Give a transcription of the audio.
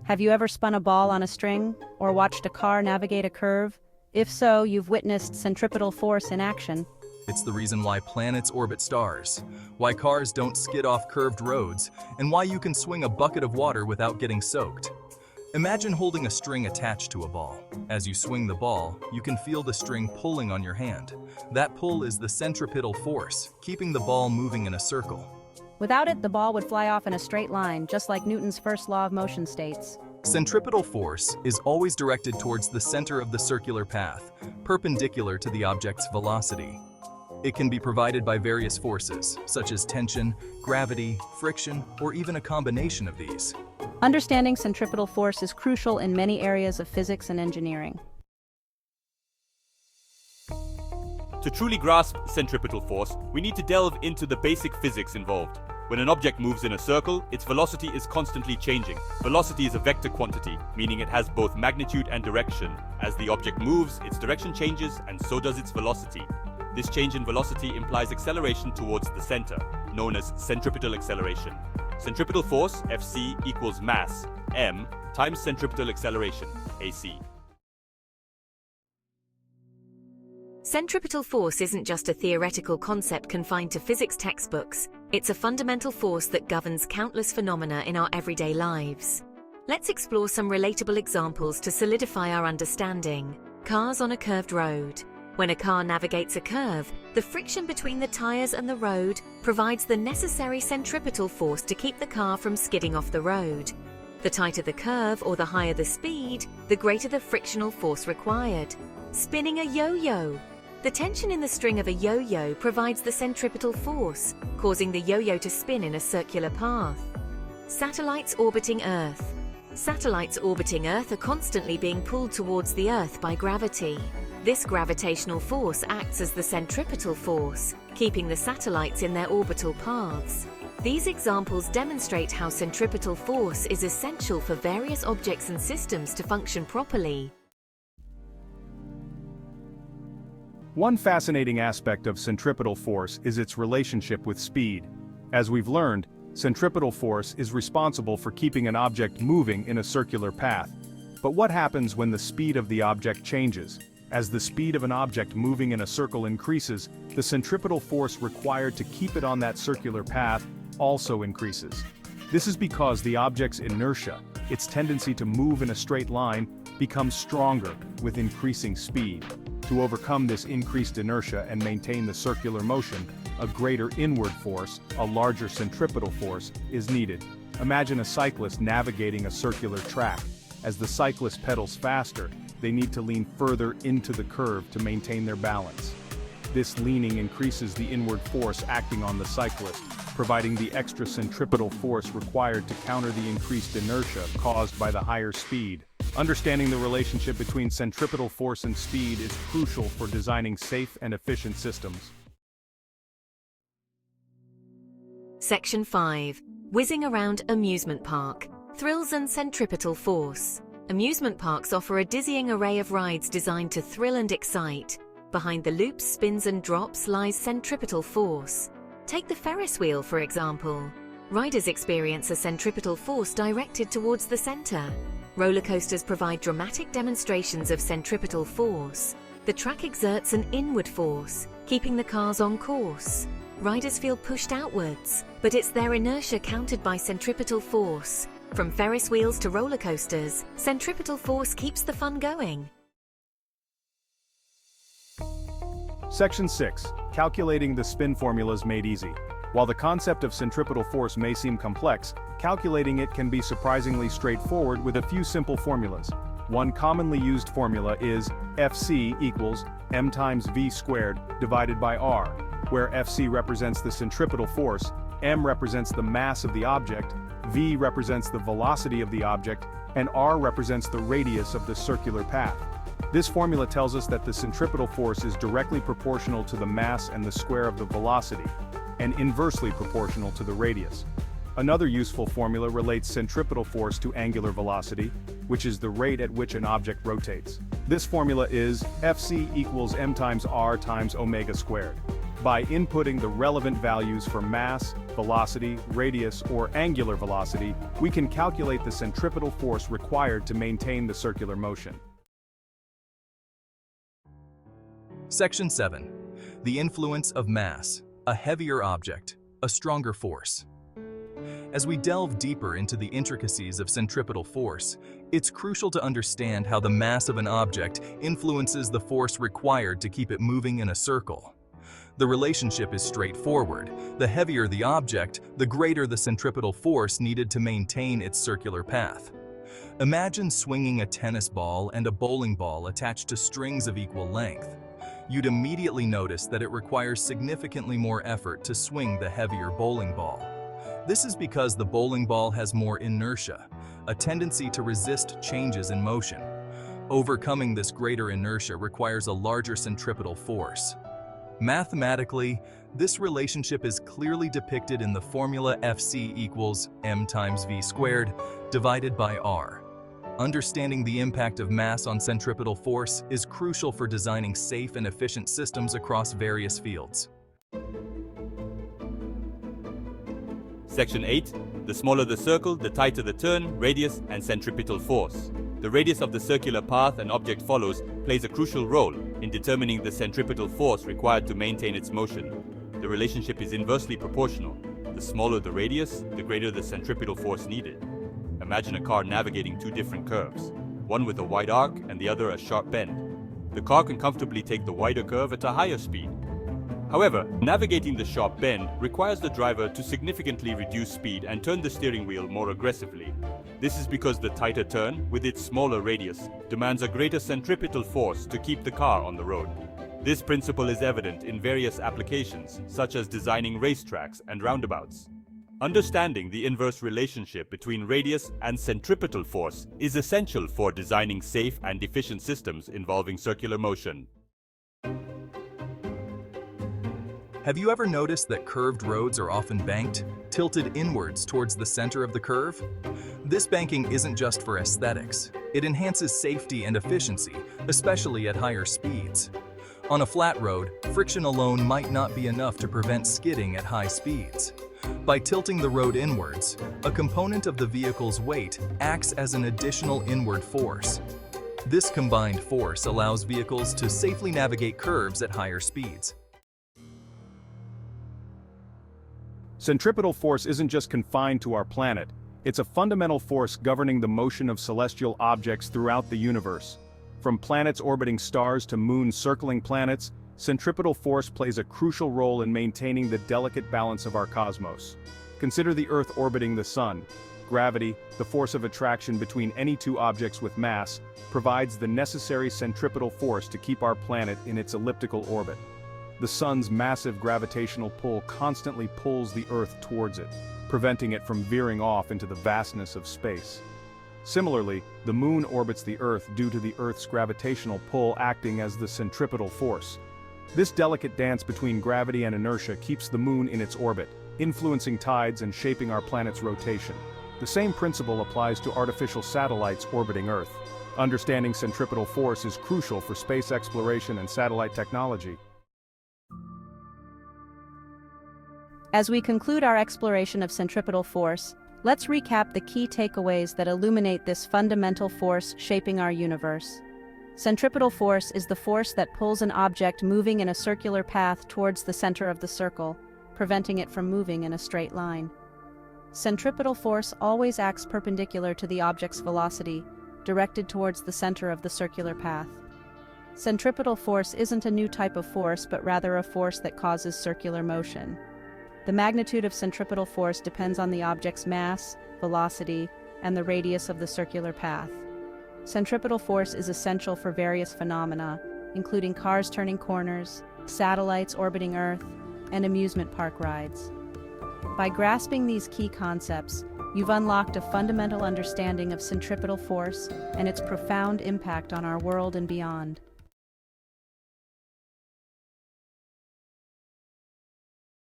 Have you ever spun a ball on a string, or watched a car navigate a curve? If so, you've witnessed centripetal force in action. It's the reason why planets orbit stars, why cars don't skid off curved roads, and why you can swing a bucket of water without getting soaked. Imagine holding a string attached to a ball. As you swing the ball, you can feel the string pulling on your hand. That pull is the centripetal force, keeping the ball moving in a circle. Without it, the ball would fly off in a straight line, just like Newton's first law of motion states. Centripetal force is always directed towards the center of the circular path, perpendicular to the object's velocity. It can be provided by various forces, such as tension, gravity, friction, or even a combination of these. Understanding centripetal force is crucial in many areas of physics and engineering. To truly grasp centripetal force, we need to delve into the basic physics involved. When an object moves in a circle, its velocity is constantly changing. Velocity is a vector quantity, meaning it has both magnitude and direction. As the object moves, its direction changes, and so does its velocity. This change in velocity implies acceleration towards the center, known as centripetal acceleration. Centripetal force, Fc, equals mass, m, times centripetal acceleration, AC. Centripetal force isn't just a theoretical concept confined to physics textbooks. It's a fundamental force that governs countless phenomena in our everyday lives. Let's explore some relatable examples to solidify our understanding. Cars on a curved road. When a car navigates a curve, the friction between the tires and the road provides the necessary centripetal force to keep the car from skidding off the road. The tighter the curve or the higher the speed, the greater the frictional force required. Spinning a yo-yo. The tension in the string of a yo-yo provides the centripetal force, causing the yo-yo to spin in a circular path. Satellites orbiting Earth. Satellites orbiting Earth are constantly being pulled towards the Earth by gravity. This gravitational force acts as the centripetal force, keeping the satellites in their orbital paths. These examples demonstrate how centripetal force is essential for various objects and systems to function properly. One fascinating aspect of centripetal force is its relationship with speed. As we've learned, centripetal force is responsible for keeping an object moving in a circular path. But what happens when the speed of the object changes? As the speed of an object moving in a circle increases, the centripetal force required to keep it on that circular path also increases. This is because the object's inertia, its tendency to move in a straight line, becomes stronger with increasing speed. To overcome this increased inertia and maintain the circular motion, a greater inward force, a larger centripetal force, is needed. Imagine a cyclist navigating a circular track. As the cyclist pedals faster, they need to lean further into the curve to maintain their balance. This leaning increases the inward force acting on the cyclist, providing the extra centripetal force required to counter the increased inertia caused by the higher speed. Understanding the relationship between centripetal force and speed is crucial for designing safe and efficient systems. Section 5. Whizzing around amusement park. Thrills and centripetal force. Amusement parks offer a dizzying array of rides designed to thrill and excite. Behind the loops, spins and drops lies centripetal force. Take the Ferris wheel, for example. Riders experience a centripetal force directed towards the center. Roller coasters provide dramatic demonstrations of centripetal force. The track exerts an inward force, keeping the cars on course. Riders feel pushed outwards, but it's their inertia countered by centripetal force. From Ferris wheels to roller coasters, centripetal force keeps the fun going. Section 6. Calculating the spin formulas made easy. While the concept of centripetal force may seem complex, calculating it can be surprisingly straightforward with a few simple formulas. One commonly used formula is Fc equals m times v squared divided by r, where Fc represents the centripetal force, m represents the mass of the object, v represents the velocity of the object, and r represents the radius of the circular path. This formula tells us that the centripetal force is directly proportional to the mass and the square of the velocity, and inversely proportional to the radius. Another useful formula relates centripetal force to angular velocity, which is the rate at which an object rotates. This formula is Fc equals m times r times omega squared. By inputting the relevant values for mass, velocity, radius, or angular velocity, we can calculate the centripetal force required to maintain the circular motion. Section 7. The influence of mass, a heavier object, a stronger force. As we delve deeper into the intricacies of centripetal force, it's crucial to understand how the mass of an object influences the force required to keep it moving in a circle. The relationship is straightforward. The heavier the object, the greater the centripetal force needed to maintain its circular path. Imagine swinging a tennis ball and a bowling ball attached to strings of equal length. You'd immediately notice that it requires significantly more effort to swing the heavier bowling ball. This is because the bowling ball has more inertia, a tendency to resist changes in motion. Overcoming this greater inertia requires a larger centripetal force. Mathematically, this relationship is clearly depicted in the formula Fc equals m times v squared divided by r. Understanding the impact of mass on centripetal force is crucial for designing safe and efficient systems across various fields. Section 8. The smaller the circle, the tighter the turn, radius, and centripetal force. The radius of the circular path an object follows plays a crucial role in determining the centripetal force required to maintain its motion. The relationship is inversely proportional. The smaller the radius, the greater the centripetal force needed. Imagine a car navigating two different curves, one with a wide arc and the other a sharp bend. The car can comfortably take the wider curve at a higher speed. However, navigating the sharp bend requires the driver to significantly reduce speed and turn the steering wheel more aggressively. This is because the tighter turn, with its smaller radius, demands a greater centripetal force to keep the car on the road. This principle is evident in various applications, such as designing racetracks and roundabouts. Understanding the inverse relationship between radius and centripetal force is essential for designing safe and efficient systems involving circular motion. Have you ever noticed that curved roads are often banked, tilted inwards towards the center of the curve? This banking isn't just for aesthetics. It enhances safety and efficiency, especially at higher speeds. On a flat road, friction alone might not be enough to prevent skidding at high speeds. By tilting the road inwards, a component of the vehicle's weight acts as an additional inward force. This combined force allows vehicles to safely navigate curves at higher speeds. Centripetal force isn't just confined to our planet. It's a fundamental force governing the motion of celestial objects throughout the universe. From planets orbiting stars to moons circling planets, centripetal force plays a crucial role in maintaining the delicate balance of our cosmos. Consider the Earth orbiting the Sun. Gravity, the force of attraction between any two objects with mass, provides the necessary centripetal force to keep our planet in its elliptical orbit. The Sun's massive gravitational pull constantly pulls the Earth towards it, preventing it from veering off into the vastness of space. Similarly, the Moon orbits the Earth due to the Earth's gravitational pull acting as the centripetal force. This delicate dance between gravity and inertia keeps the Moon in its orbit, influencing tides and shaping our planet's rotation. The same principle applies to artificial satellites orbiting Earth. Understanding centripetal force is crucial for space exploration and satellite technology. As we conclude our exploration of centripetal force, let's recap the key takeaways that illuminate this fundamental force shaping our universe. Centripetal force is the force that pulls an object moving in a circular path towards the center of the circle, preventing it from moving in a straight line. Centripetal force always acts perpendicular to the object's velocity, directed towards the center of the circular path. Centripetal force isn't a new type of force, but rather a force that causes circular motion. The magnitude of centripetal force depends on the object's mass, velocity, and the radius of the circular path. Centripetal force is essential for various phenomena, including cars turning corners, satellites orbiting Earth, and amusement park rides. By grasping these key concepts, you've unlocked a fundamental understanding of centripetal force and its profound impact on our world and beyond.